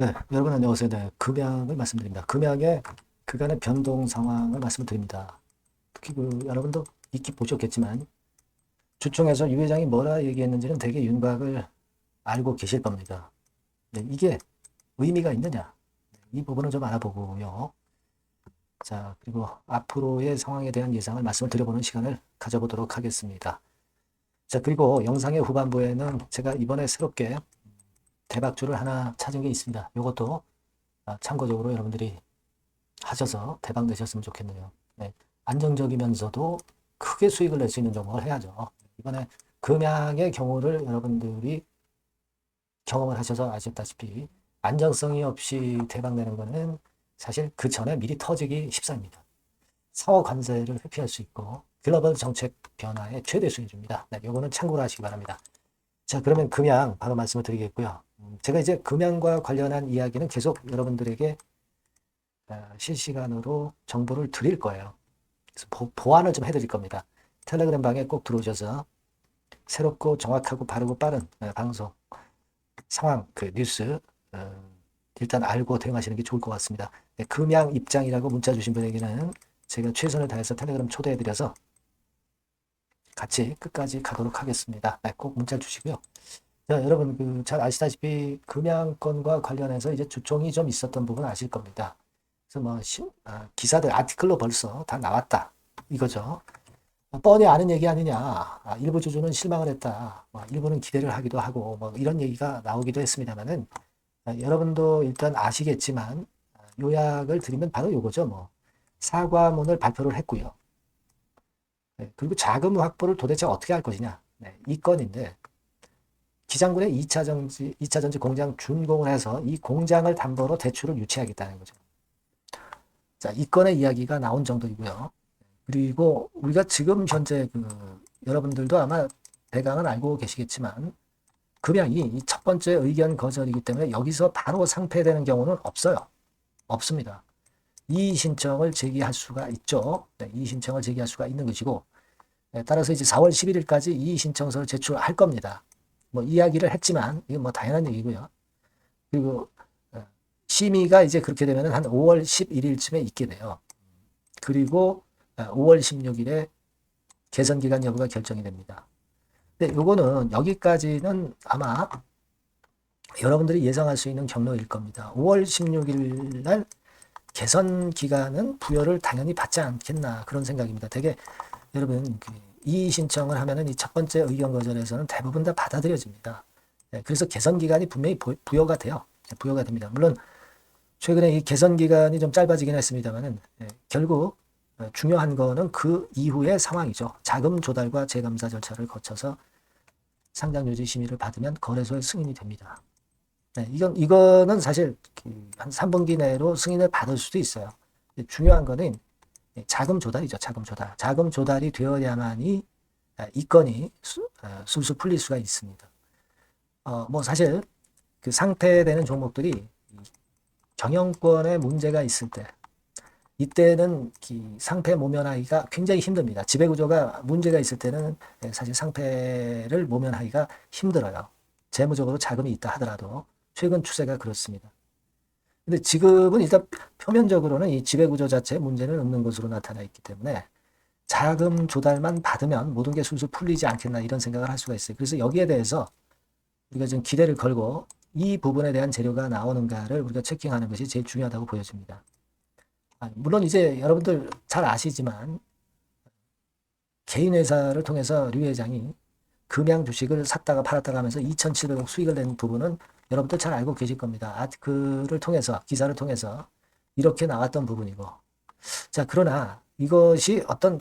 네, 여러분 안녕하세요. 네, 금양을 말씀드립니다. 금양의 그간의 변동 상황을 말씀드립니다. 특히 여러분도 익히 보셨겠지만 주총에서 유 회장이 뭐라 얘기했는지는 대개 윤곽을 알고 계실 겁니다. 네, 이게 의미가 있느냐? 이 부분을 좀 알아보고요. 자, 그리고 앞으로의 상황에 대한 예상을 말씀을 드려보는 시간을 가져보도록 하겠습니다. 자, 그리고 영상의 후반부에는 제가 이번에 새롭게 대박주를 하나 찾은 게 있습니다. 이것도 참고적으로 여러분들이 하셔서 대박 내셨으면 좋겠네요. 네. 안정적이면서도 크게 수익을 낼 수 있는 종목을 해야죠. 이번에 금양의 경우를 여러분들이 경험을 하셔서 아셨다시피 안정성이 없이 대박 내는 거는 사실 그 전에 미리 터지기 쉽습니다. 사후 관세를 회피할 수 있고 글로벌 정책 변화의 최대 수혜주입니다. 네, 요거는 참고로 하시기 바랍니다. 자, 그러면 금양 바로 말씀을 드리겠고요. 제가 이제 금양과 관련한 이야기는 계속 여러분들에게 실시간으로 정보를 드릴 거예요. 그래서 보완을 좀 해드릴 겁니다. 텔레그램 방에 꼭 들어오셔서 새롭고 정확하고 바르고 빠른 방송, 상황, 뉴스 일단 알고 대응하시는 게 좋을 것 같습니다. 네, 금양 입장이라고 문자 주신 분에게는 제가 최선을 다해서 텔레그램 초대해드려서 같이 끝까지 가도록 하겠습니다. 네, 꼭 문자 주시고요. 자, 여러분 잘 아시다시피 금양권과 관련해서 이제 주총이 좀 있었던 부분 아실 겁니다. 그래서 기사들 아티클로 벌써 다 나왔다 이거죠. 뻔히 아는 얘기 아니냐. 일부 주주는 실망을 했다. 일부는 기대를 하기도 하고 이런 얘기가 나오기도 했습니다만은 여러분도 일단 아시겠지만 요약을 드리면 바로 요거죠. 사과문을 발표를 했고요. 네, 그리고 자금 확보를 도대체 어떻게 할 것이냐. 네, 이 건인데 기장군의 2차 전지 공장 준공을 해서 이 공장을 담보로 대출을 유치하겠다는 거죠. 자, 이 건의 이야기가 나온 정도이고요. 그리고 우리가 지금 현재 여러분들도 아마 대강은 알고 계시겠지만 금양이 이 첫 번째 의견 거절이기 때문에 여기서 바로 상폐되는 경우는 없어요. 없습니다. 이의 신청을 제기할 수가 있죠. 네, 이의 신청을 제기할 수가 있는 것이고 네, 따라서 이제 4월 11일까지 이의 신청서를 제출할 겁니다. 이야기를 했지만 이건 당연한 얘기고요. 그리고 심의가 이제 그렇게 되면 한 5월 11일쯤에 있게 돼요. 그리고 5월 16일에 개선 기간 여부가 결정이 됩니다. 근데 요거는 여기까지는 아마 여러분들이 예상할 수 있는 경로일 겁니다. 5월 16일 날 개선 기간은 부여를 당연히 받지 않겠나 그런 생각입니다. 되게 여러분 이의 신청을 하면은 이 첫 번째 의견 거절에서는 대부분 다 받아들여집니다. 그래서 개선 기간이 분명히 부여가 돼요. 부여가 됩니다. 물론 최근에 이 개선 기간이 좀 짧아지긴 했습니다만은 결국 중요한 거는 그 이후의 상황이죠. 자금 조달과 재감사 절차를 거쳐서 상장 유지 심의를 받으면 거래소의 승인이 됩니다. 네, 이거는 사실 한 3분기 내로 승인을 받을 수도 있어요. 중요한 거는 자금 조달이죠. 자금 조달. 자금 조달이 되어야만이 이 건이 술술 풀릴 수가 있습니다. 사실 상폐되는 종목들이 경영권에 문제가 있을 때 이때는 상패 모면하기가 굉장히 힘듭니다. 지배구조가 문제가 있을 때는 사실 상패를 모면하기가 힘들어요. 재무적으로 자금이 있다 하더라도 최근 추세가 그렇습니다. 근데 지금은 일단 표면적으로는 이 지배구조 자체에 문제는 없는 것으로 나타나 있기 때문에 자금 조달만 받으면 모든 게 술술 풀리지 않겠나 이런 생각을 할 수가 있어요. 그래서 여기에 대해서 우리가 좀 기대를 걸고 이 부분에 대한 재료가 나오는가를 우리가 체킹하는 것이 제일 중요하다고 보여집니다. 물론 이제 여러분들 잘 아시지만 개인 회사를 통해서 류 회장이 금양 주식을 샀다가 팔았다가 하면서 2,700억 수익을 낸 부분은 여러분들 잘 알고 계실 겁니다. 아티클을 통해서 기사를 통해서 이렇게 나왔던 부분이고 자 그러나 이것이 어떤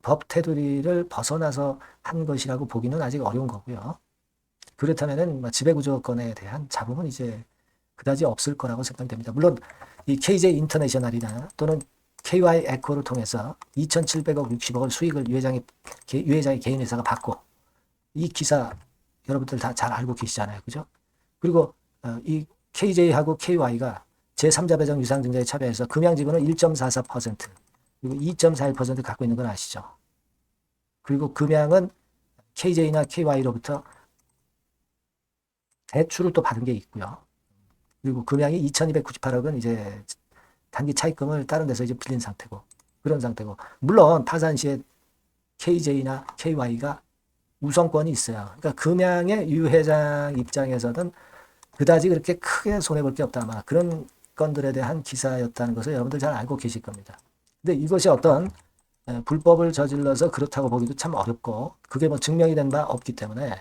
법 테두리를 벗어나서 한 것이라고 보기는 아직 어려운 거고요. 그렇다면은 지배구조권에 대한 잡음은 이제 그다지 없을 거라고 생각됩니다. 물론 이 KJ 인터내셔널이나 또는 KY 에코를 통해서 2,700억 60억을 수익을 유 회장의 개인 회사가 받고 이 기사 여러분들 다 잘 알고 계시잖아요. 그죠? 그리고 이 KJ하고 KY가 제3자 배정 유상증자에 참여해서 금양지분을 1.44% 그리고 2.41% 갖고 있는 건 아시죠? 그리고 금양은 KJ나 KY로부터 대출을 또 받은 게 있고요. 그리고 금양이 2298억은 이제 단기 차입금을 다른 데서 이제 빌린 상태고, 그런 상태고, 물론 파산시에 KJ나 KY가 우선권이 있어요. 그러니까 금양의 유 회장 입장에서는 그다지 그렇게 크게 손해볼 게 없다. 아마 그런 건들에 대한 기사였다는 것을 여러분들 잘 알고 계실 겁니다. 근데 이것이 어떤 불법을 저질러서 그렇다고 보기도 참 어렵고, 그게 뭐 증명이 된 바 없기 때문에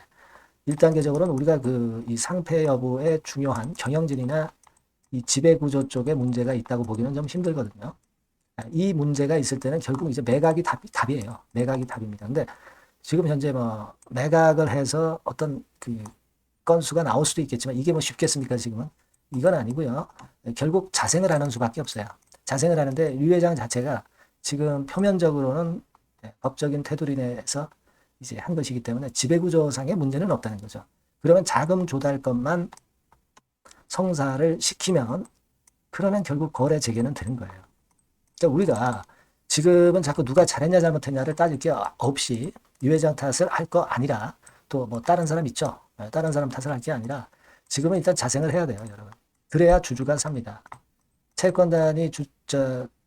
1단계적으로는 우리가 이 상패 여부에 중요한 경영진이나 이 지배구조 쪽에 문제가 있다고 보기는 좀 힘들거든요. 이 문제가 있을 때는 결국 이제 매각이 답이에요. 매각이 답입니다. 근데 지금 현재 뭐 매각을 해서 어떤 그 건수가 나올 수도 있겠지만 이게 뭐 쉽겠습니까 지금은? 이건 아니고요. 결국 자생을 하는 수밖에 없어요. 자생을 하는데 유 회장 자체가 지금 표면적으로는 법적인 테두리 내에서 이제 한 것이기 때문에 지배구조상의 문제는 없다는 거죠. 그러면 자금 조달권만 성사를 시키면 그러면 결국 거래 재개는 되는 거예요. 그러니까 우리가 지금은 자꾸 누가 잘했냐 잘못했냐를 따질 게 없이 유 회장 탓을 할 거 아니라 또 뭐 다른 사람 있죠. 다른 사람 탓을 할 게 아니라 지금은 일단 자생을 해야 돼요, 여러분. 그래야 주주가 삽니다. 채권단이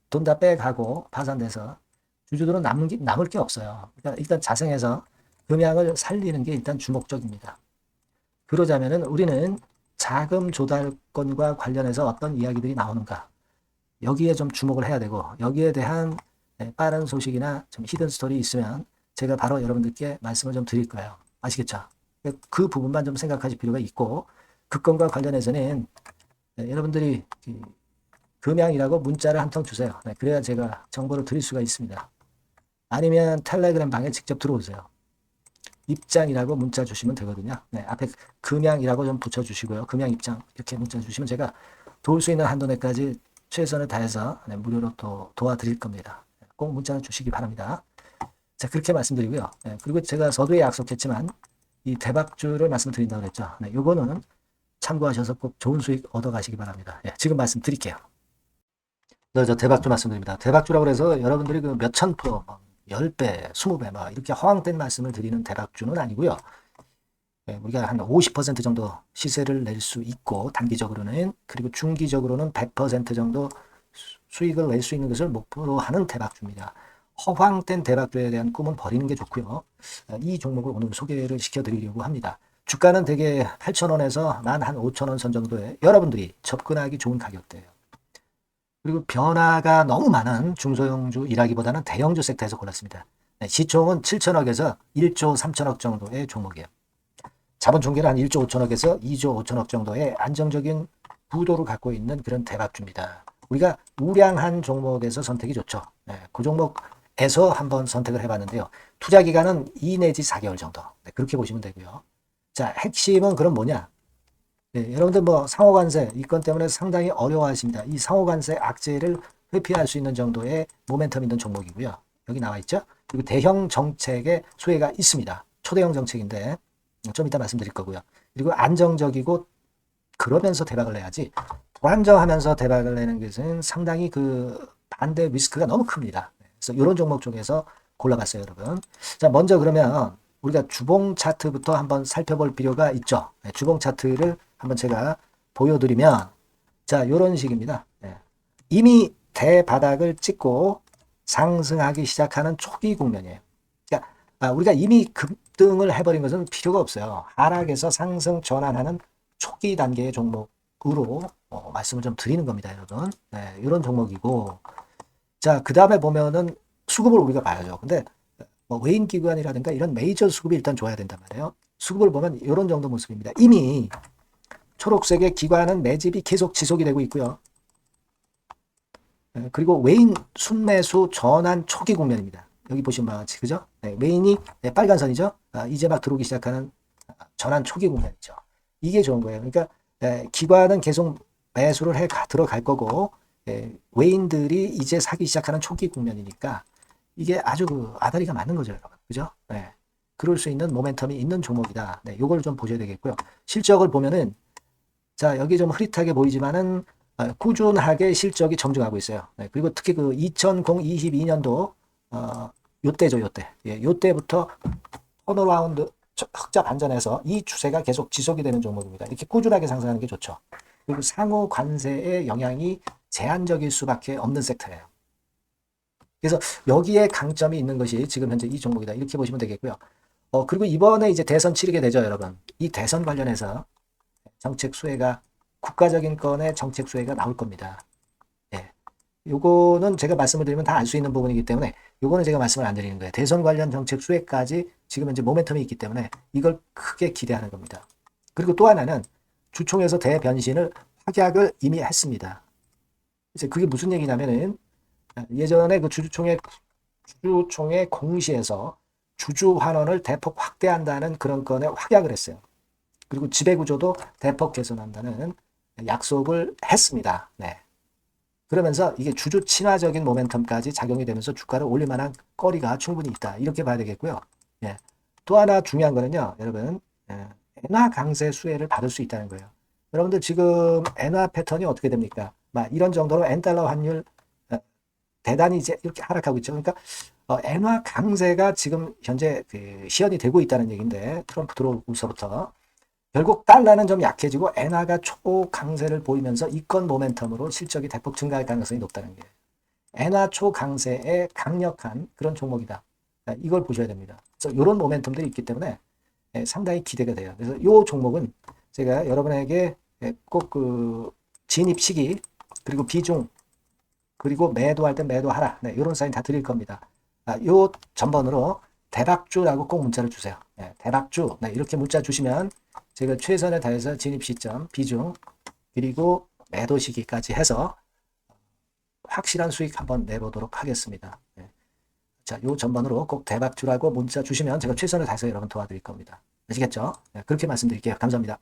돈 다 빼가고 파산돼서 주주들은 남을 게 없어요. 그러니까 일단 자생해서 금양을 살리는 게 일단 주목적입니다. 그러자면은 우리는 자금 조달권과 관련해서 어떤 이야기들이 나오는가, 여기에 좀 주목을 해야 되고, 여기에 대한 빠른 소식이나 좀 히든 스토리 있으면 제가 바로 여러분들께 말씀을 좀 드릴 거예요. 아시겠죠? 그 부분만 좀 생각하실 필요가 있고, 그 건과 관련해서는 여러분들이 금양이라고 문자를 한 통 주세요. 그래야 제가 정보를 드릴 수가 있습니다. 아니면 텔레그램 방에 직접 들어오세요. 입장이라고 문자 주시면 되거든요. 앞에 금양이라고 좀 붙여주시고요. 금양 입장 이렇게 문자 주시면 제가 도울 수 있는 한도 내까지 최선을 다해서 무료로 또 도와드릴 겁니다. 꼭 문자를 주시기 바랍니다. 자, 그렇게 말씀드리고요. 그리고 제가 서두에 약속했지만 이 대박주를 말씀드린다고 그랬죠. 요거는 참고하셔서 꼭 좋은 수익 얻어 가시기 바랍니다. 지금 말씀드릴게요. 저 대박주 말씀드립니다. 대박주라고 해서 여러분들이 그 몇천 프로, 10배, 20배 막 이렇게 허황된 말씀을 드리는 대박주는 아니고요. 우리가 한 50% 정도 시세를 낼 수 있고 단기적으로는, 그리고 중기적으로는 100% 정도 수익을 낼 수 있는 것을 목표로 하는 대박주입니다. 허황된 대박주에 대한 꿈은 버리는 게 좋고요. 이 종목을 오늘 소개를 시켜드리려고 합니다. 주가는 대개 8,000원에서 한 5,000원 선 정도에 여러분들이 접근하기 좋은 가격대예요. 그리고 변화가 너무 많은 중소형주이라기보다는 대형주 섹터에서 골랐습니다. 시총은 7천억에서 1조 3천억 정도의 종목이에요. 자본 총계는 한 1조 5천억에서 2조 5천억 정도의 안정적인 부도를 갖고 있는 그런 대박주입니다. 우리가 우량한 종목에서 선택이 좋죠. 그 종목에서 한번 선택을 해봤는데요. 투자 기간은 2 내지 4개월 정도. 그렇게 보시면 되고요. 자, 핵심은 그럼 뭐냐? 여러분들 뭐 상호관세 이 건 때문에 상당히 어려워하십니다. 이 상호관세 악재를 회피할 수 있는 정도의 모멘텀 있는 종목이고요. 여기 나와 있죠. 그리고 대형 정책의 수혜가 있습니다. 초대형 정책인데 좀 이따 말씀드릴 거고요. 그리고 안정적이고 그러면서 대박을 내야지, 불안정하면서 대박을 내는 것은 상당히 그 반대 리스크가 너무 큽니다. 그래서 이런 종목 쪽에서 골라봤어요, 여러분. 자, 먼저 그러면 우리가 주봉 차트부터 한번 살펴볼 필요가 있죠. 주봉 차트를 한번 제가 보여드리면, 자, 이런 식입니다. 이미 대바닥을 찍고 상승하기 시작하는 초기 국면이에요. 그러니까 우리가 이미 급등을 해버린 것은 필요가 없어요. 하락에서 상승 전환하는 초기 단계의 종목으로 말씀을 좀 드리는 겁니다, 여러분. 이런 종목이고, 자, 그 다음에 보면은 수급을 우리가 봐야죠. 근데 뭐 외인 기관이라든가 이런 메이저 수급이 일단 좋아야 된단 말이에요. 수급을 보면 이런 정도 모습입니다. 이미 초록색의 기관은 매집이 계속 지속이 되고 있고요. 그리고 외인 순매수 전환 초기 국면입니다. 여기 보시면 바와 같이, 그죠? 외인이 빨간 선이죠. 이제 막 들어오기 시작하는 전환 초기 국면이죠. 이게 좋은 거예요. 그러니까 기관은 계속 매수를 해 들어갈 거고, 외인들이 이제 사기 시작하는 초기 국면이니까 이게 아주 그 아다리가 맞는 거죠, 여러분. 그죠? 그럴 수 있는 모멘텀이 있는 종목이다. 요걸 좀 보셔야 되겠고요. 실적을 보면은, 자, 여기 좀 흐릿하게 보이지만은 꾸준하게 실적이 정정하고 있어요. 그리고 특히 그 2022년도 요때죠, 요때. 요때부터 턴어라운드 흑자 반전해서 이 추세가 계속 지속이 되는 종목입니다. 이렇게 꾸준하게 상승하는 게 좋죠. 그리고 상호 관세의 영향이 제한적일 수밖에 없는 섹터예요. 그래서 여기에 강점이 있는 것이 지금 현재 이 종목이다. 이렇게 보시면 되겠고요. 그리고 이번에 이제 대선 치르게 되죠, 여러분. 이 대선 관련해서 정책 수혜가, 국가적인 건의 정책 수혜가 나올 겁니다. 예. 요거는 제가 말씀을 드리면 다 알 수 있는 부분이기 때문에 요거는 제가 말씀을 안 드리는 거예요. 대선 관련 정책 수혜까지 지금 현재 모멘텀이 있기 때문에 이걸 크게 기대하는 겁니다. 그리고 또 하나는 주총에서 대변신을 확약을 이미 했습니다. 이제 그게 무슨 얘기냐면은 예전에 그 주주총회 공시에서 주주 환원을 대폭 확대한다는 그런 건에 확약을 했어요. 그리고 지배구조도 대폭 개선한다는 약속을 했습니다. 네. 그러면서 이게 주주 친화적인 모멘텀까지 작용이 되면서 주가를 올릴 만한 거리가 충분히 있다. 이렇게 봐야 되겠고요. 예. 또 하나 중요한 거는요, 여러분, 엔화 강세 수혜를 받을 수 있다는 거예요. 여러분들 지금 엔화 패턴이 어떻게 됩니까? 막 이런 정도로 엔달러 환율 대단히 이제 이렇게 하락하고 있죠. 그러니까 엔화 강세가 지금 현재 그 시연이 되고 있다는 얘기인데 트럼프 들어오고서부터 결국 달러는 좀 약해지고 엔화가 초강세를 보이면서 이권 모멘텀으로 실적이 대폭 증가할 가능성이 높다는 게 엔화 초강세의 강력한 그런 종목이다. 이걸 보셔야 됩니다. 그래서 이런 모멘텀들이 있기 때문에 상당히 기대가 돼요. 그래서 이 종목은 제가 여러분에게 꼭 그 진입 시기 그리고 비중 그리고 매도할 때 매도하라. 네, 이런 사인 다 드릴 겁니다. 요 전번으로 대박주라고 꼭 문자를 주세요. 네, 대박주. 네, 이렇게 문자 주시면 제가 최선을 다해서 진입 시점, 비중, 그리고 매도 시기까지 해서 확실한 수익 한번 내보도록 하겠습니다. 네. 자, 요 전번으로 꼭 대박주라고 문자 주시면 제가 최선을 다해서 여러분 도와드릴 겁니다. 아시겠죠? 네, 그렇게 말씀드릴게요. 감사합니다.